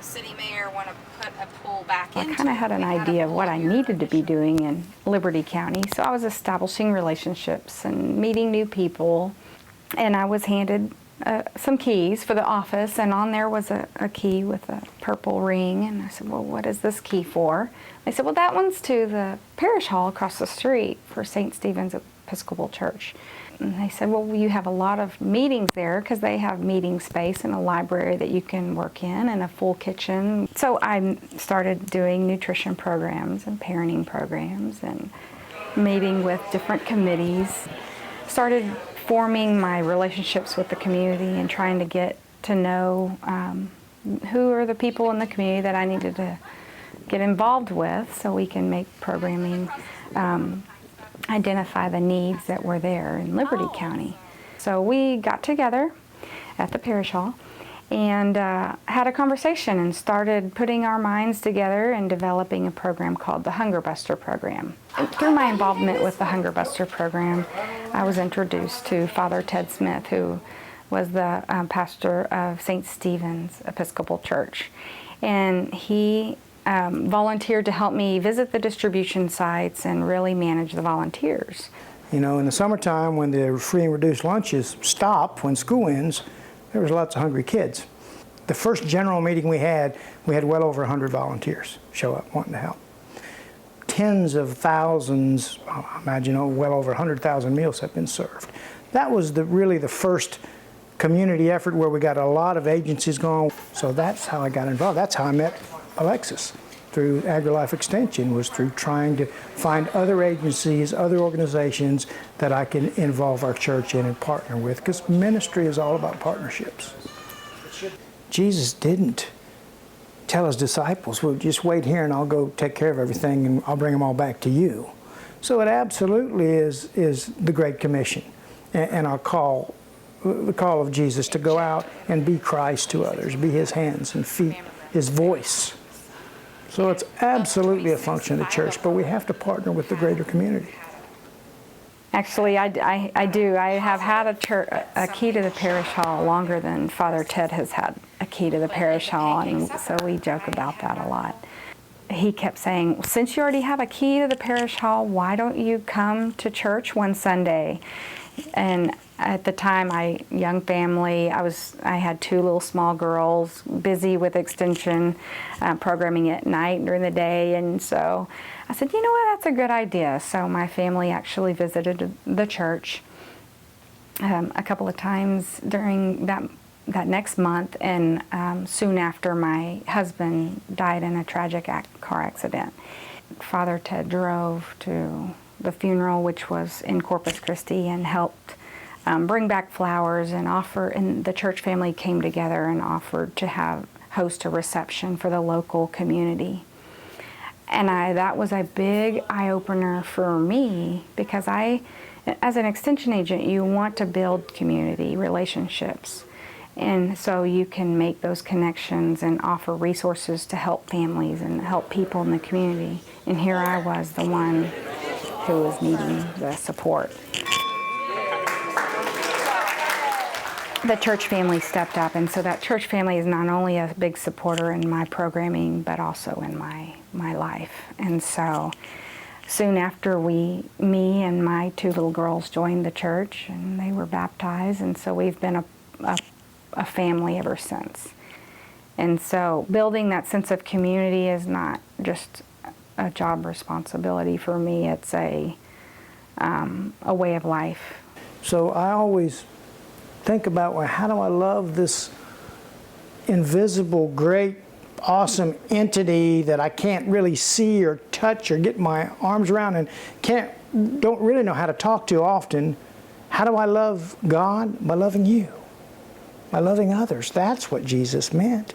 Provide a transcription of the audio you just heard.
city mayor want to put a pool back into. I kind of had an idea of what I needed to be doing in Liberty County, so I was establishing relationships and meeting new people, and I was handed some keys for the office, and on there was a key with a purple ring, and I said, well, what is this key for? They said, well, that one's to the parish hall across the street for St. Stephen's Episcopal Church. And they said, well, you have a lot of meetings there because they have meeting space and a library that you can work in and a full kitchen. So I started doing nutrition programs and parenting programs and meeting with different committees. Started forming my relationships with the community and trying to get to know who are the people in the community that I needed to get involved with so we can make programming identify the needs that were there in Liberty County. So we got together at the parish hall and had a conversation and started putting our minds together and developing a program called the Hunger Buster program. And through my involvement with the Hunger Buster program, I was introduced to Father Ted Smith, who was the pastor of St. Stephen's Episcopal Church. And he volunteered to help me visit the distribution sites and really manage the volunteers. You know, in the summertime when the free and reduced lunches stop when school ends, there was lots of hungry kids. The first general meeting we had well over 100 volunteers show up wanting to help. Tens of thousands, I imagine well over 100,000 meals have been served. That was really the first community effort where we got a lot of agencies going. So that's how I got involved. That's how I met Alexis through AgriLife Extension, was through trying to find other agencies, other organizations that I can involve our church in and partner with, because ministry is all about partnerships. Jesus didn't tell his disciples, well, just wait here and I'll go take care of everything and I'll bring them all back to you. So it absolutely is the Great Commission and our call, the call of Jesus to go out and be Christ to others, be his hands and feet, his voice. So it's absolutely a function of the church, but we have to partner with the greater community. Actually, I do. I have had a key to the parish hall longer than Father Ted has had a key to the parish hall, and so we joke about that a lot. He kept saying, since you already have a key to the parish hall, why don't you come to church one Sunday? And at the time, young family, I had two little small girls, busy with extension programming at night during the day, and so I said, you know what, that's a good idea. So my family actually visited the church a couple of times during that next month, and soon after my husband died in a tragic car accident. Father Ted drove to the funeral, which was in Corpus Christi, and helped bring back flowers and the church family came together and offered to host a reception for the local community. And that was a big eye-opener for me, because as an extension agent, you want to build community relationships. And so you can make those connections and offer resources to help families and help people in the community. And here I was, the one who was needing the support. The church family stepped up, and so that church family is not only a big supporter in my programming, but also in my life. And so soon after me and my two little girls joined the church, and they were baptized, and so we've been a family ever since. And so building that sense of community is not just a job responsibility for me, it's a way of life. So I always think about, well, how do I love this invisible, great, awesome entity that I can't really see or touch or get my arms around and don't really know how to talk to often. How do I love God? By loving you, by loving others. That's what Jesus meant.